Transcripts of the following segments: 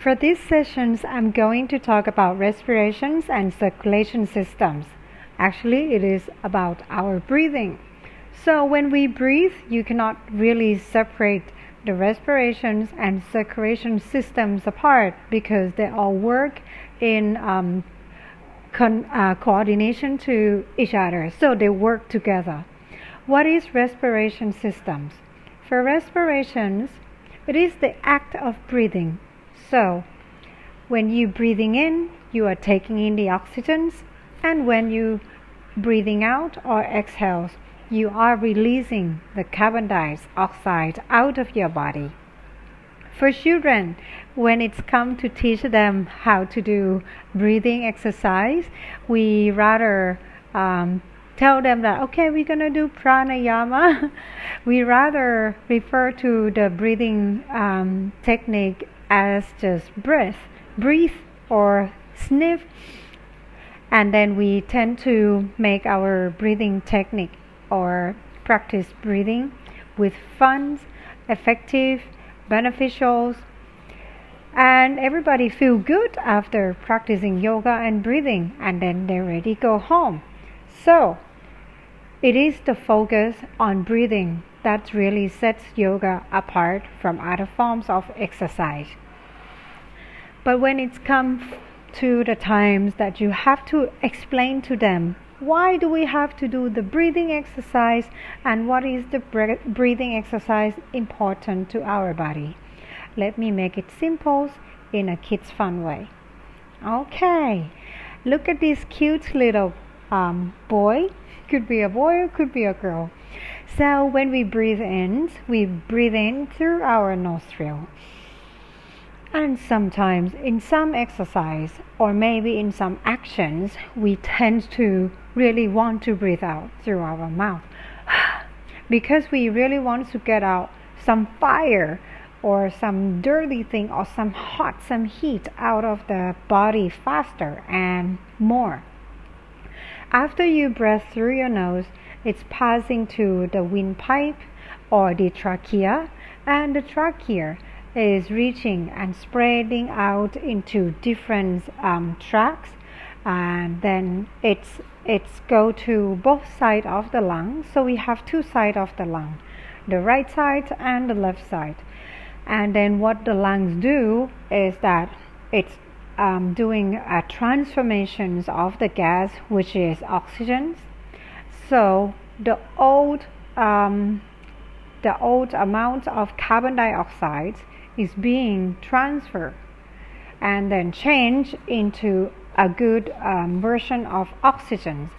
For these sessions, I'm going to talk about respirations and circulation systems. Actually, it is about our breathing. So when we breathe, you cannot really separate the respirations and circulation systems apart because they all work in coordination to each other. So they work together. What is respiration systems? For respirations, it is the act of breathing. So, when you breathing in, you are taking in the oxygens, and when you breathing out or exhales, you are releasing the carbon dioxide out of your body. For children, when it's come to teach them how to do breathing exercise, we rather tell them that, okay, we're going to do pranayama. We rather refer to the breathing technique as just breathe or sniff, and then we tend to make our breathing technique or practice breathing with fun, effective, beneficial, and everybody feel good after practicing yoga and breathing, and then they're ready to go home. So it is the focus on breathing that really sets yoga apart from other forms of exercise. But when it comes to the times that you have to explain to them, why do we have to do the breathing exercise and what is the breathing exercise important to our body? Let me make it simple in a kid's fun way. Okay, look at this cute little boy. Could be a boy or could be a girl. So when we breathe in through our nostril. And sometimes in some exercise or maybe in some actions, we tend to really want to breathe out through our mouth because we really want to get out some fire or some dirty thing or some heat out of the body faster and more. After you breathe through your nose, it's passing to the windpipe or the trachea, and the trachea is reaching and spreading out into different tracts, and then it's go to both sides of the lung. So we have two sides of the lung, the right side and the left side. And then what the lungs do is that it's doing transformations of the gas, which is oxygen. So the old amount of carbon dioxide is being transferred and then changed into a good version of oxygen.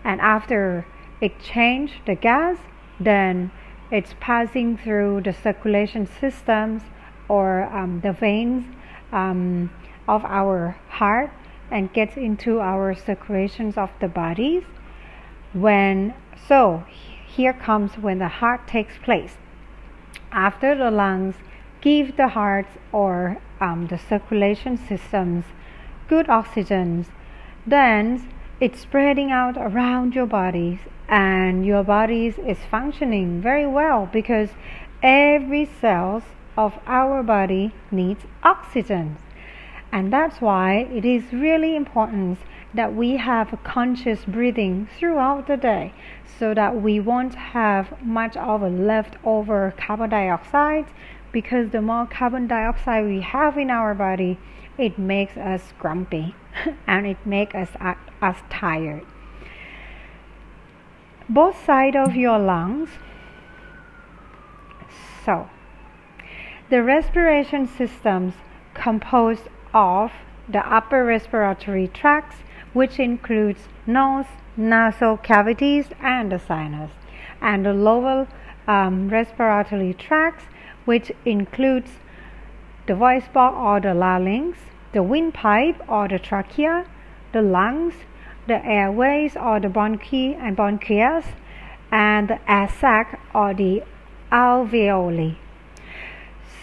And after it changed the gas, then it's passing through the circulation systems or the veins of our heart and gets into our circulations of the bodies. Here comes when the heart takes place. After the lungs give the heart or the circulation systems good oxygen, then it's spreading out around your bodies, and your bodies is functioning very well because every cell of our body needs oxygen. And that's why it is really important that we have a conscious breathing throughout the day so that we won't have much of a leftover carbon dioxide, because the more carbon dioxide we have in our body, it makes us grumpy and it makes us tired. Both sides of your lungs. So the respiration systems composed of the upper respiratory tracts, which includes nose, nasal cavities, and the sinus, and the lower respiratory tracts, which includes the voice box or the larynx, the windpipe or the trachea, the lungs, the airways or the bronchi and bronchia, and the air sac or the alveoli.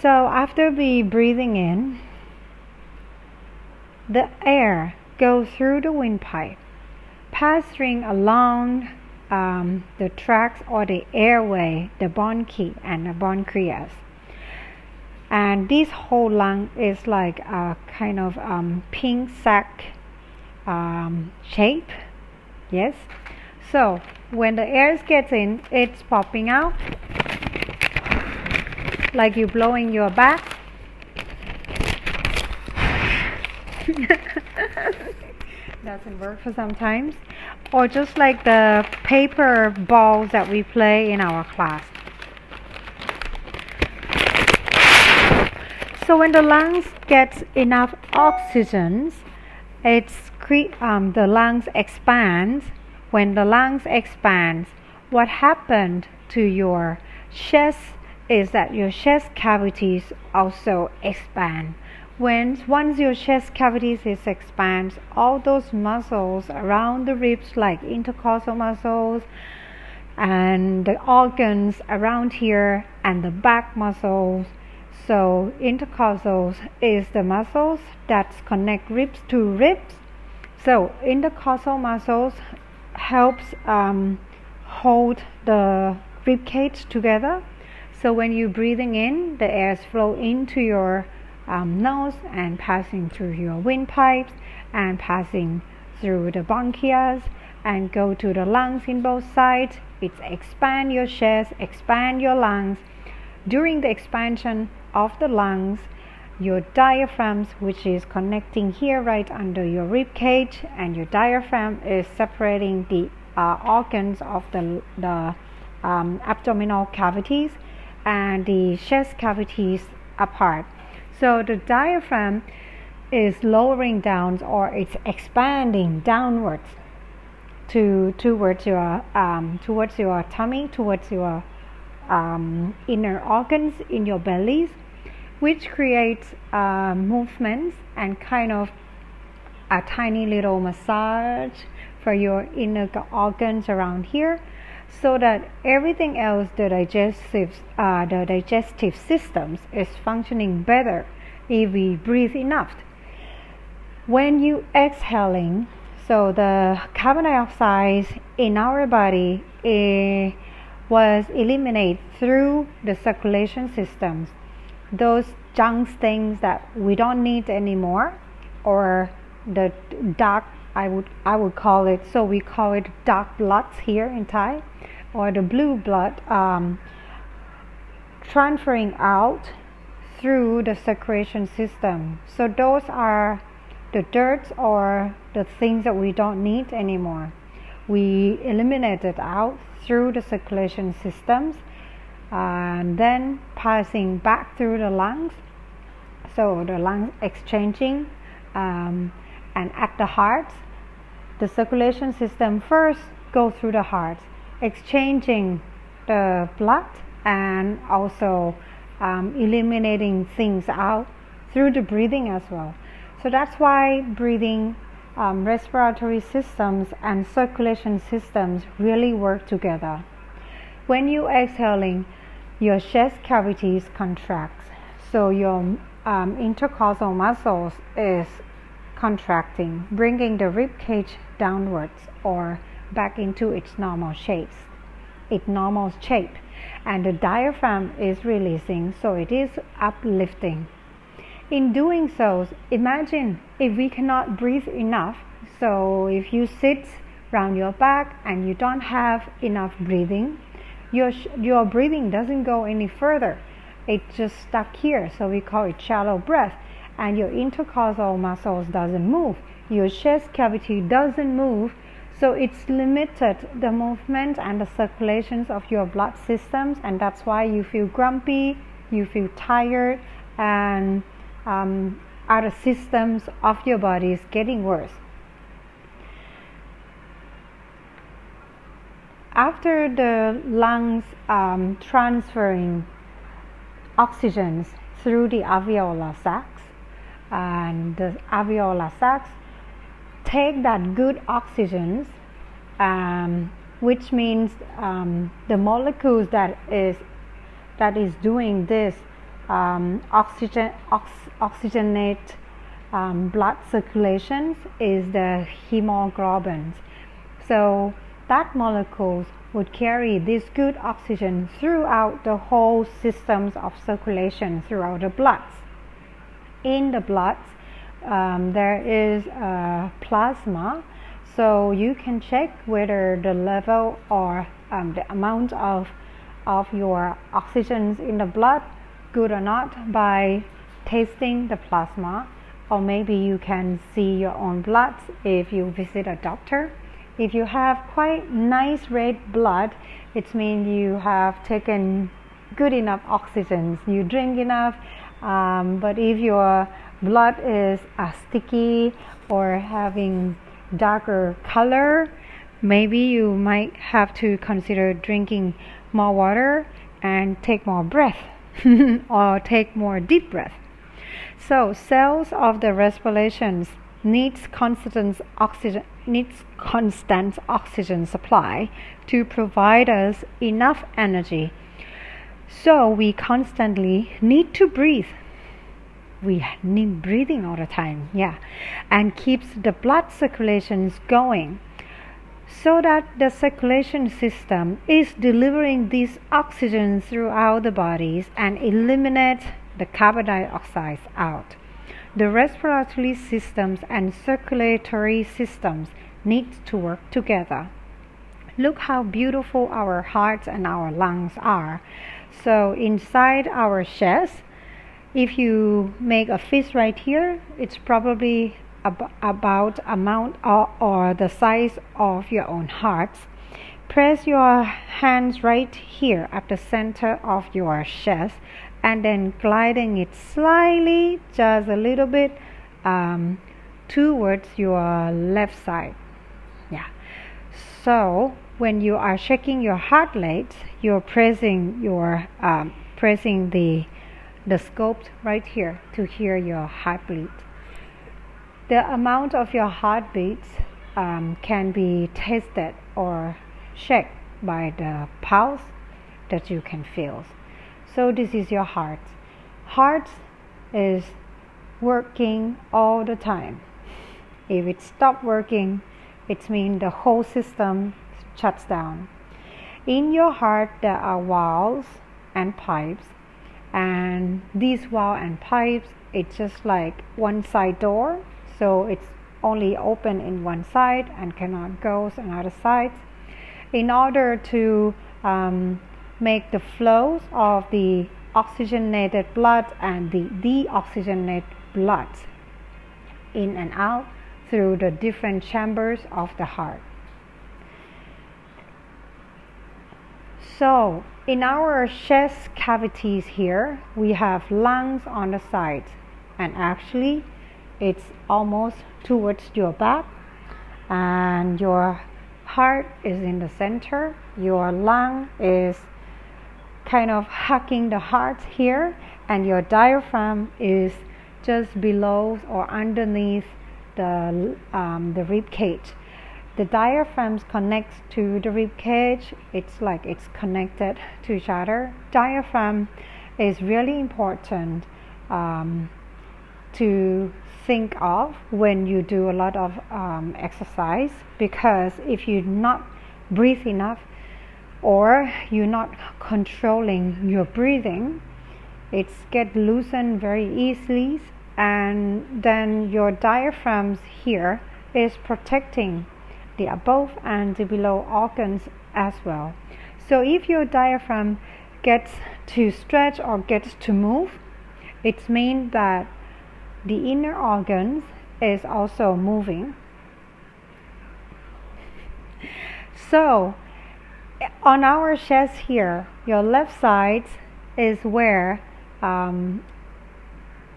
So after we breathing in, the air goes through the windpipe, passing along the tracts or the airway, the bronchi and the bronchia. and this whole lung is like a kind of pink sac shape. Yes, so when the air gets in, it's popping out like you blowing your back. Doesn't work for sometimes, or just like the paper balls that we play in our class. So when the lungs get enough oxygen, the lungs expands. When the lungs expands, what happened to your chest is that your chest cavities also expand. Once your chest cavities expands, all those muscles around the ribs, like intercostal muscles and the organs around here and the back muscles. So intercostals is the muscles that connect ribs to ribs. So intercostal muscles helps hold the rib cage together. So when you're breathing in, the air flow into your nose and passing through your windpipes and passing through the bronchia and go to the lungs in both sides. It's expand your chest, expand your lungs. During the expansion of the lungs, your diaphragm, which is connecting here right under your rib cage, and your diaphragm is separating the organs of the abdominal cavities and the chest cavities apart. So the diaphragm is lowering down, or it's expanding downwards towards your tummy, towards your inner organs in your bellies, which creates movements and kind of a tiny little massage for your inner organs around here, so that everything else, the digestive systems, is functioning better if we breathe enough. When you exhaling, so the carbon dioxide in our body was eliminated through the circulation systems. Those junk things that we don't need anymore, or the dark, I would call it, so we call it dark blood here in Thai, or the blue blood, transferring out through the circulation system. So those are the dirt or the things that we don't need anymore. We eliminate it out through the circulation systems, and then passing back through the lungs. So the lungs exchanging, and at the heart, the circulation system first go through the heart, exchanging the blood and also eliminating things out through the breathing as well. So that's why breathing, respiratory systems and circulation systems really work together. When you exhaling, your chest cavities contract, so your intercostal muscles is contracting, bringing the rib cage downwards or back into its normal shape, and the diaphragm is releasing, so it is uplifting. In doing so, imagine if we cannot breathe enough. So if you sit round your back and you don't have enough breathing, your breathing doesn't go any further. It's just stuck here, so we call it shallow breath. And your intercostal muscles doesn't move, your chest cavity doesn't move, so it's limited the movement and the circulations of your blood systems, and that's why you feel grumpy, you feel tired, and other systems of your body is getting worse. After the lungs transferring oxygen through the alveolar sacs, and the alveolar sacs take that good oxygen, which means the molecules that is doing this oxygenate blood circulations is the hemoglobins. So that molecules would carry this good oxygen throughout the whole systems of circulation throughout the blood. In the blood, there is plasma, so you can check whether the level or the amount of your oxygen in the blood good or not by tasting the plasma, or maybe you can see your own blood if you visit a doctor. If you have quite nice red blood, it means you have taken good enough oxygen, you drink enough. But if your blood is sticky or having darker color, maybe you might have to consider drinking more water and take more breath or take more deep breath. So cells of the respirations needs constant oxygen supply to provide us enough energy. So we constantly need to breathe. We need breathing all the time, and keeps the blood circulations going, so that the circulation system is delivering this oxygen throughout the bodies and eliminate the carbon dioxide out. The respiratory systems and circulatory systems need to work together. Look how beautiful our hearts and our lungs are. So inside our chest, if you make a fist right here, it's probably about amount or the size of your own heart. Press your hands right here at the center of your chest, and then gliding it slightly, just a little bit, towards your left side. So when you are checking your heart rate, you're pressing the scope right here to hear your heartbeat. The amount of your heartbeats can be tested or checked by the pulse that you can feel. So this is your heart. Heart is working all the time. If it stops working, it means the whole system shuts down. In your heart, there are valves and pipes, and these valves and pipes, it's just like one side door, so it's only open in one side and cannot go to another side. In order to make the flows of the oxygenated blood and the deoxygenated blood in and out through the different chambers of the heart. So in our chest cavities here, we have lungs on the side, and actually it's almost towards your back, and your heart is in the center. Your lung is kind of hugging the heart here, and your diaphragm is just below or underneath the rib cage. The diaphragm connects to the rib cage. It's like it's connected to each other. Diaphragm is really important to think of when you do a lot of exercise, because if you not breathe enough or you're not controlling your breathing, it's get loosened very easily, and then your diaphragm here is protecting the above and the below organs as well. So if your diaphragm gets to stretch or gets to move, it means that the inner organs is also moving. So on our chest here, your left side is where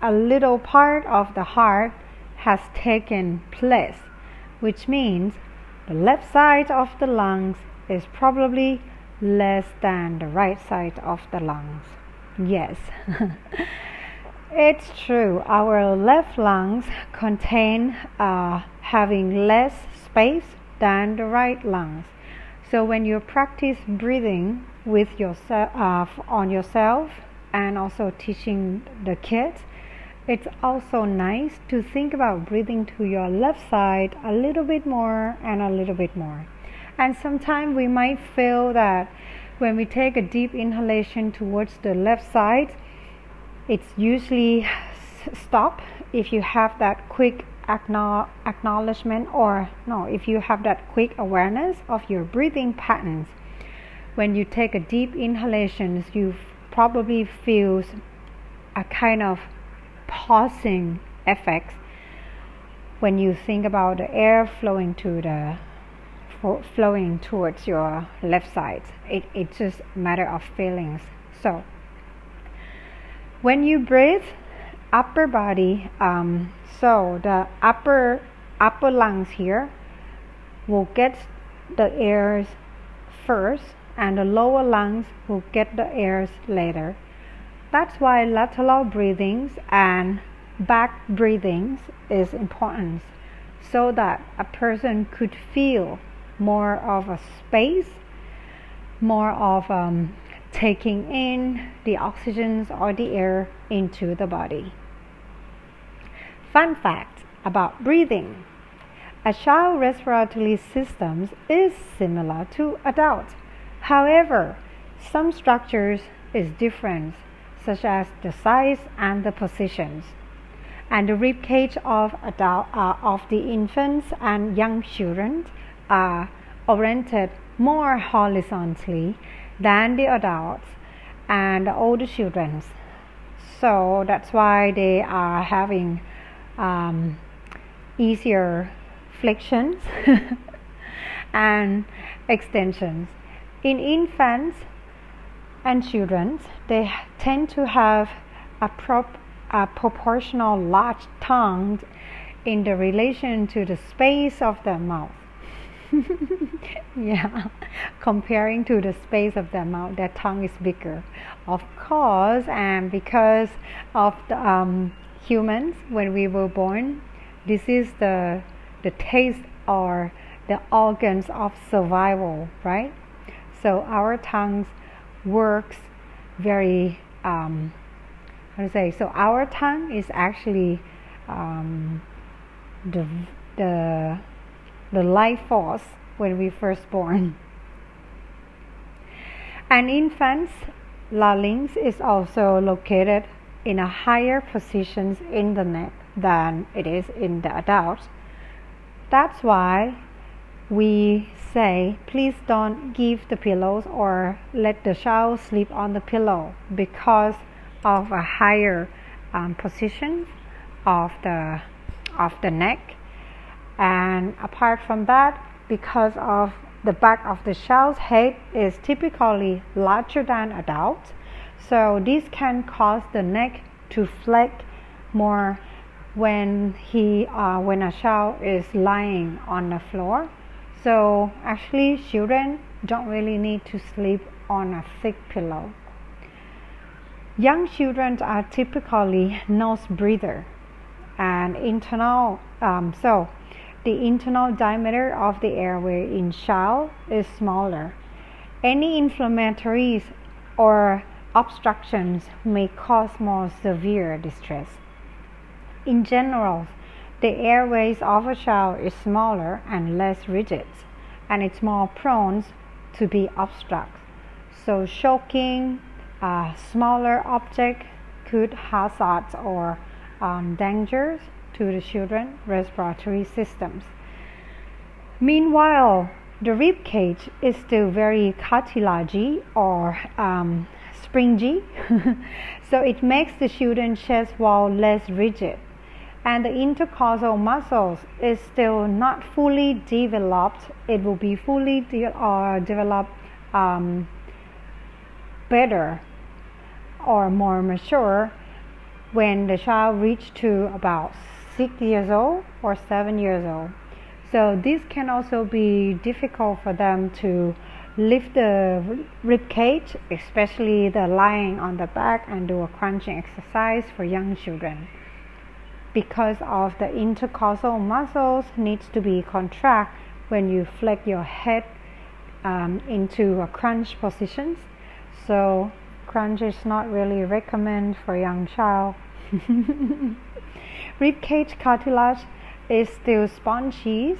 a little part of the heart has taken place, which means the left side of the lungs is probably less than the right side of the lungs. Yes, it's true. Our left lungs contain having less space than the right lungs. So when you practice breathing with yourself on yourself, and also teaching the kids, it's also nice to think about breathing to your left side a little bit more and a little bit more. And sometimes we might feel that when we take a deep inhalation towards the left side, it's usually stop if you have that quick acknowledgement, or no, if you have that quick awareness of your breathing patterns. When you take a deep inhalation, you probably feel a kind of pausing effect when you think about the air flowing towards your left side. It's just a matter of feelings. So when you breathe, upper body, so the upper lungs here will get the air first, and the lower lungs will get the air later. That's why lateral breathings and back breathings is important, so that a person could feel more of a space, more of taking in the oxygen or the air into the body. Fun fact about breathing: a child respiratory system is similar to adult. However, some structures is different, such as the size and the positions. And the rib cage of the infants and young children are oriented more horizontally than the adults and the older children. So that's why they are having easier flexions and extensions. In infants and children, they tend to have a proportional large tongue in the relation to the space of their mouth. Yeah, comparing to the space of their mouth, their tongue is bigger. Of course, and because of the humans, when we were born, this is the taste or the organs of survival, right? So our tongues works very so our tongue is actually the life force when we first born. An infant's larynx is also located in a higher position in the neck than it is in the adult. That's why we say, please don't give the pillows or let the child sleep on the pillow, because of a higher position of the neck. And apart from that, because of the back of the child's head is typically larger than adults, so this can cause the neck to flex more when a child is lying on the floor. So actually, children don't really need to sleep on a thick pillow. Young children are typically nose breather, and so the internal diameter of the airway in child is smaller. Any inflammatories or obstructions may cause more severe distress. In general, the airways of a child is smaller and less rigid, and it's more prone to be obstructed. So choking a smaller object could hazard or dangers to the children's respiratory systems. Meanwhile, the rib cage is still very cartilagey or springy, so it makes the children's chest wall less rigid, and the intercostal muscles is still not fully developed. It will be fully developed better or more mature when the child reaches to about 6 years old or 7 years old. So this can also be difficult for them to lift the rib cage, especially the lying on the back and do a crunching exercise for young children, because of the intercostal muscles needs to be contract when you flex your head into a crunch positions. So crunch is not really recommended for young child. Rib cage cartilage is still spongy,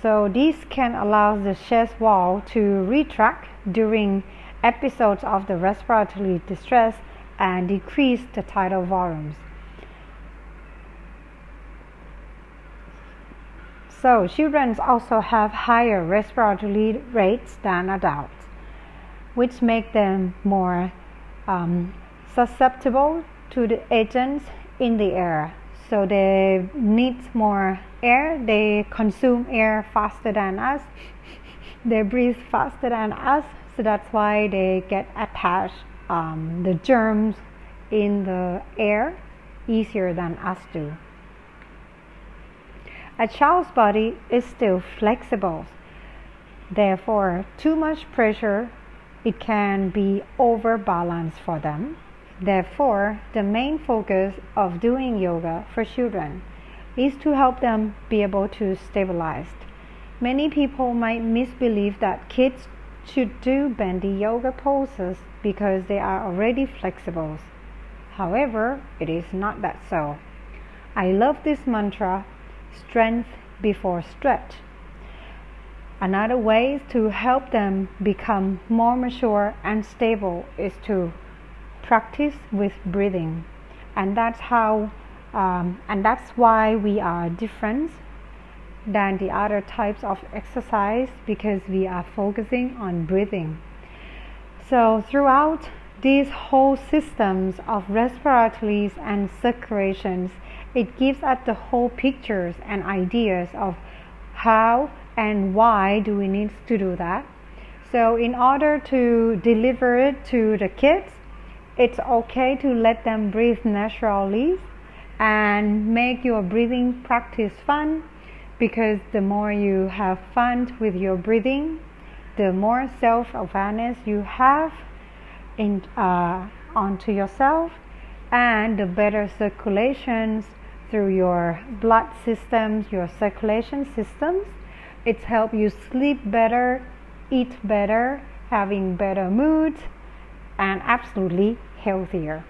So this can allow the chest wall to retract during episodes of the respiratory distress and decrease the tidal volumes. So children also have higher respiratory rates than adults, which make them more susceptible to the agents in the air. So they need more air, they consume air faster than us, they breathe faster than us, so that's why they get attached the germs in the air easier than us do. A child's body is still flexible, therefore too much pressure, it can be overbalanced for them. Therefore, the main focus of doing yoga for children is to help them be able to stabilize. Many people might misbelieve that kids should do bendy yoga poses because they are already flexible. However, it is not that so. I love this mantra, strength before stretch. Another way to help them become more mature and stable is to practice with breathing, and that's why we are different than the other types of exercise, because we are focusing on breathing. So throughout these whole systems of respiratories and circulations, it gives us the whole pictures and ideas of how and why do we need to do that. So in order to deliver it to the kids, it's okay to let them breathe naturally and make your breathing practice fun, because the more you have fun with your breathing, the more self-awareness you have onto yourself, and the better circulations through your blood systems, your circulation systems. It's help you sleep better, eat better, having better mood, and absolutely healthier.